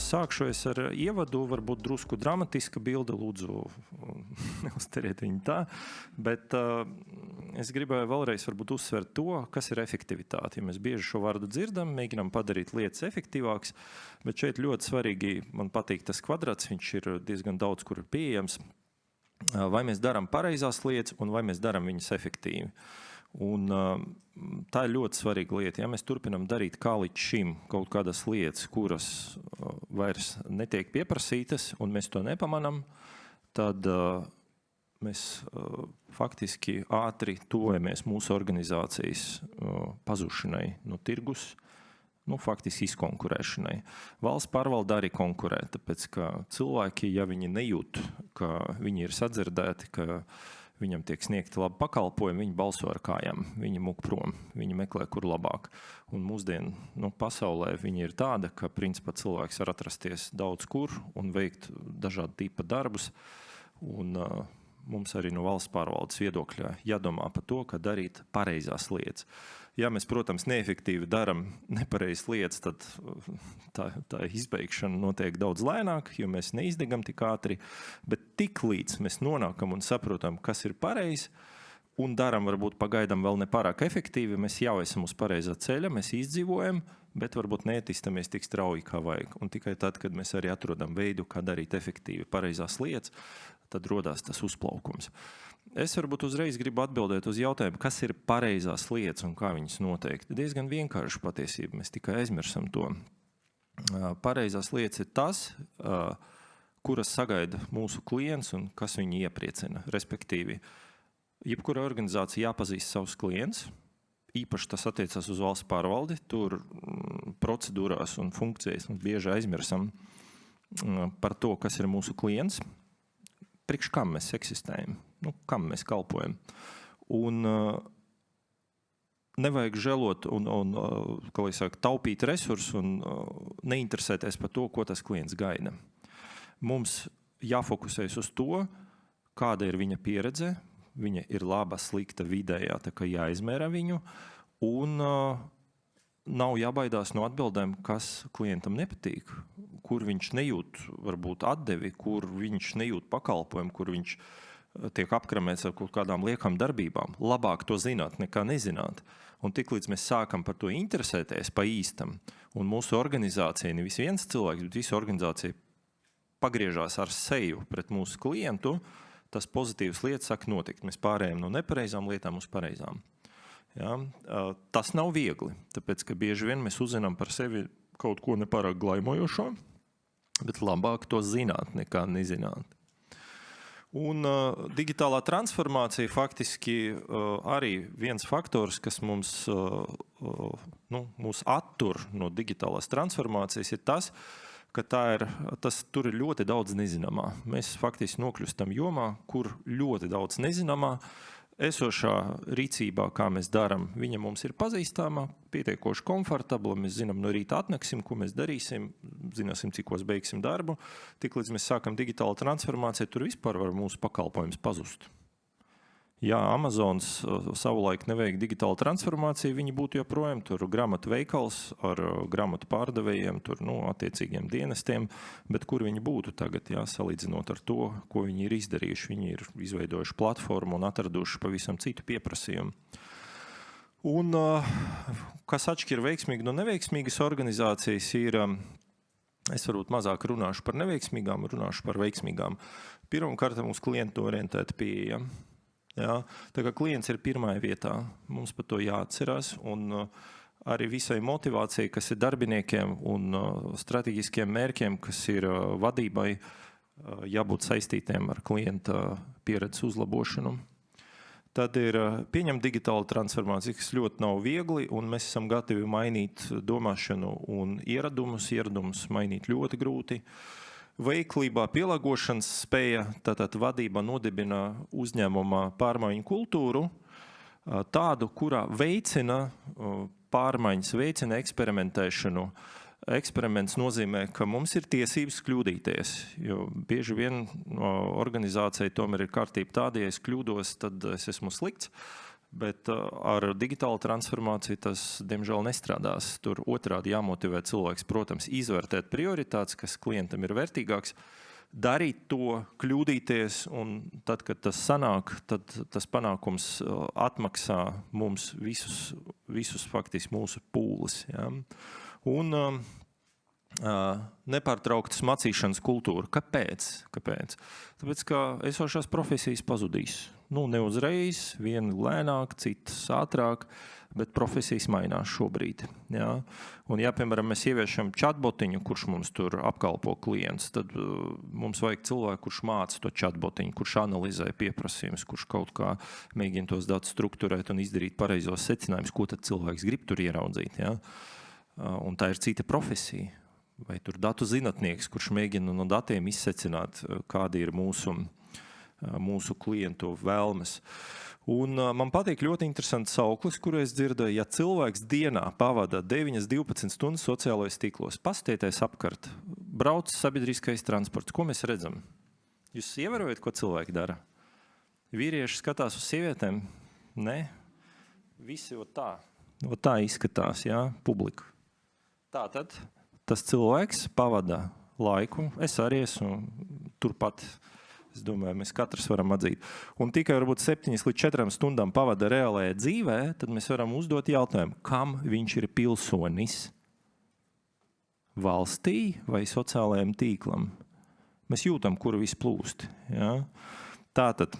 sākšu es ar ievadu, varbūt drusku dramatiska bilde, lūdzu, neuzteriet viņu tā, bet es gribēju vēlreiz varbūt uzsvert to, kas ir efektivitāte. Ja mēs bieži šo vārdu dzirdam, mēģinām padarīt lietas efektīvākas, bet šeit ļoti svarīgi, man patīk tas kvadrāts, viņš ir diezgan daudz, kur ir pieejams, vai mēs darām pareizās lietas un vai mēs darām viņas efektīvi. Un tā ir ļoti svarīga lieta. Ja mēs turpinam darīt kā līdz šim kaut kādas lietas, kuras vairs netiek pieprasītas un mēs to nepamanam, tad mēs faktiski ātri tuvojamies mūsu organizācijas pazušanai no tirgus, faktiski izkonkurēšanai. Valsts pārvalde arī konkurē, tāpēc ka cilvēki, ja viņi nejūt, ka viņi ir sadzirdēti, ka viņam tiek sniegti labi pakalpojumi, viņi balso ar kājām, viņi muk prom, viņi meklē, kur labāk. Un mūsdienu pasaulē viņi ir tāda, ka principā cilvēks var atrasties daudz kur un veikt dažādu tipa darbus. Un mums arī no valsts pārvaldes viedokļa jādomā par to, ka darīt pareizās lietas. Ja mēs, protams, neefektīvi daram nepareizas lietas, tad tā izbeigšana notiek daudz lēnāk, jo mēs neizdegam tik ātri, bet tik līdz mēs nonākam un saprotam, kas ir pareizi, un daram varbūt pagaidām vēl nepārāk efektīvi, mēs jau esam uz pareizā ceļa, mēs izdzīvojam, bet varbūt neattīstamies tik strauji, kā vajag. Un tikai tad, kad mēs arī atrodam veidu, kā darīt efektīvi pareizās lietas, tad rodās tas uzplaukums. Es varbūt uzreiz gribu atbildēt uz jautājumu, kas ir pareizās lietas un kā viņas noteikt. Diezgan vienkārši patiesība, mēs tikai aizmirsam to. Pareizās lietas ir tas, kuras sagaida mūsu klients un kas viņu iepriecina. Respektīvi, jebkura organizācija jāpazīst savus klients, īpaši tas attiecas uz valsts pārvaldi, tur procedūrās un funkcijas mums bieži aizmirsam par to, kas ir mūsu klients, priekš kam mēs eksistējam, kam mēs kalpojam. Un nevajag žēlot un kā lai saka, taupīt resursus un neinteresēties par to, ko tas klients gaida. Mums jāfokusējas uz to, kāda ir viņa pieredze, viņa ir laba, slikta, vidējā, tā kā jāizmēra viņu, un nav jābaidās no atbildēm, kas klientam nepatīk, kur viņš nejūt varbūt atdevi, kur viņš nejūt pakalpojumu, kur viņš tiek apkramēts ar kaut kādām liekām darbībām. Labāk to zināt, nekā nezināt. Un tiklīdz mēs sākam par to interesēties pa īstam, un mūsu organizācija, nevis viens cilvēks, bet visa organizācija pagriežās ar seju pret mūsu klientu, tas pozitīvas lietas sāk notikt. Mēs pārējām no nepareizām lietām uz pareizām. Ja? Tas nav viegli, tāpēc, ka bieži vien mēs uzzinām par sevi kaut ko nepārāk glaimojošo, bet labāk to zināt, nekā nezināt. Un digitālā transformācija faktiski arī viens faktors, kas mūs attur no digitālās transformācijas, ir tas, ka tur ir ļoti daudz nezināmā. Mēs faktiski nokļūstam jomā, kur ļoti daudz nezināmā. Esošā rīcībā, kā mēs darām, viņa mums ir pazīstama, pietiekoši komfortabla, mēs zinām, no rīta atnāksim, ko mēs darīsim, zināsim, cikos beigsim darbu. Tiklīdz mēs sākam digitālu transformāciju, tur vispār var mūsu pakalpojums pazust. Ja Amazons savulaik neveik digitālu transformāciju, viņi būtu joprojām tur grāmatu veikals ar grāmatu pārdevējiem, tur, attiecīgiem dienestiem, bet kur viņi būtu tagad, salīdzinot ar to, ko viņi ir izdarījuši. Viņi ir izveidojuši platformu un atraduši pavisam citu pieprasījumu. Un kas atšķir veiksmīgi no neveiksmīgas organizācijas ir, es varbūt mazāk runāšu par neveiksmīgām, runāšu par veiksmīgām. Pirmkārt, mums klientu orientēta pieeja. Ja, tā kā klients ir pirmajā vietā, mums par to jāatcerās, un arī visai motivācijai, kas ir darbiniekiem un strateģiskiem mērķiem, kas ir vadībai, jābūt saistītiem ar klienta pieredzes uzlabošanu. Tad ir pieņemt digitālu transformāciju, kas ļoti nav viegli, un mēs esam gatavi mainīt domāšanu un ieradumus mainīt ļoti grūti. Veiklībā pielāgošanas spēja, tātad vadība nodibina uzņēmumā pārmaiņu kultūru, tādu, kurā veicina pārmaiņas, veicina eksperimentēšanu. Eksperiments nozīmē, ka mums ir tiesības kļūdīties, jo bieži vien organizācija tomēr ir kārtība tāda, ja es kļūdos, tad es esmu slikts, Bet ar digitālu transformāciju tas, diemžēl, nestrādās. Tur otrādi jāmotivē cilvēks, protams, izvērtēt prioritātes, kas klientam ir vērtīgāks, darīt to, kļūdīties, un tad, kad tas sanāk, tad tas panākums atmaksā mums visus faktiski mūsu pūles. Ja? Un nepārtrauktas macīšanas kultūra. Kāpēc? Tāpēc, ka esošās profesijas pazudīs. Ne uzreiz, viena lēnāk, citas ātrāk, bet profesijas mainās šobrīd. Ja? Un ja, piemēram, mēs ieviešam chatbotiņu, kurš mums tur apkalpo klients, tad mums vajag cilvēku, kurš māca to chatbotiņu, kurš analizē pieprasījumus, kurš kaut kā mēģina tos datus strukturēt un izdarīt pareizos secinājumus, ko tad cilvēks grib tur ieraudzīt. Ja? Un tā ir cita profesija. Vai tur datu zinātnieks, kurš mēģina no datiem izsecināt, kādi ir mūsu klientu vēlmes. Un man patīk ļoti interesants sauklis, kur es dzirdēju, ja cilvēks dienā pavada 9-12 stundas sociālajos tīklos, pastieties apkārt, brauc sabiedriskais transports, ko mēs redzam? Jūs ievērojat, ko cilvēki dara? Vīrieši skatās uz sievietēm? Nē. Visi tā izskatās, jā, publika. Tātad tas cilvēks pavada laiku, es arī esmu turpat, es domāju, mēs katrs varam atzīt. Un tikai varbūt 7 līdz 4 stundām pavada reālajā dzīvē, tad mēs varam uzdot jautājumu, kam viņš ir pilsonis? Valstī vai sociālajiem tīklam? Mēs jūtam, kur viss plūst. Ja? Tātad,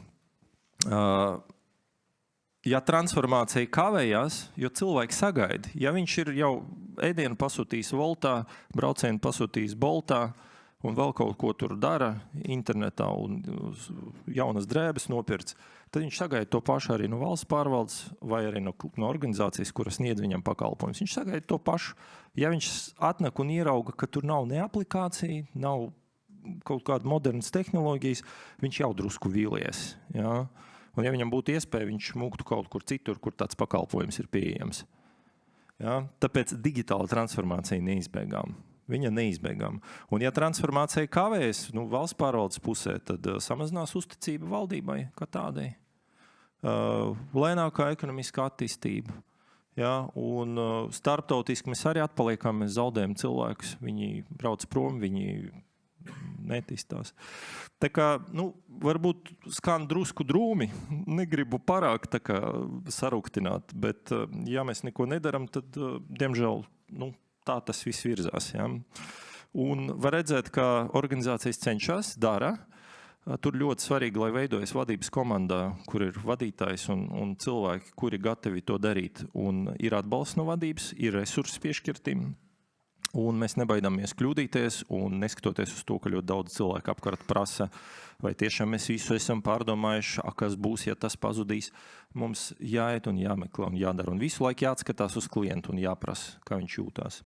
ja transformācija kavējās, jo cilvēki sagaida, ja viņš ir jau ēdienu pasūtījis Voltā, braucienu pasūtījis Boltā, un vēl kaut ko tur dara internetā un jaunas drēbes nopirts, tad viņš sagaida to pašu arī no valsts pārvaldes vai arī no organizācijas, kuras sniedz viņam pakalpojumus. Viņš sagaida to pašu. Ja viņš atnāk un ierauga, ka tur nav ne aplikācija, nav kaut kāda modernas tehnoloģijas, viņš jau drusku vīlies. Ja? Un ja viņam būtu iespēja, viņš mūgtu kaut kur citur, kur tāds pakalpojums ir pieejams. Ja? Tāpēc digitāla transformācija neizbēgām. Viņa neizbēgama. Un ja transformācija kavējas valsts pārvaldes pusē, tad samazinās uzticība valdībai kā tādai. Lēnākā ekonomiskā attīstība. Ja? Un starptautiski mēs arī atpaliekam, mēs zaudējam cilvēkus. Viņi brauc prom, viņi netīstās. Tā kā, varbūt skan drusku drūmi, negribu pārāk tā kā saruktināt, bet ja mēs neko nedaram, tad, diemžēl, tā tas viss virzās. Ja? Un var redzēt, ka organizācijas cenšas, dara. Tur ļoti svarīgi, lai veidojas vadības komandā, kur ir vadītājs un cilvēki, kuri gatavi to darīt. Un ir atbalsts no vadības, ir resursi piešķirtim. Un mēs nebaidāmies kļūdīties un neskatoties uz to, ka ļoti daudz cilvēku apkārt prasa, vai tiešām mēs visu esam pārdomājuši, kas būs, ja tas pazudīs. Mums jāiet un jāmeklē un jādara. Un visu laiku jāatskatās uz klientu un jāprasa, kā viņš jūtās.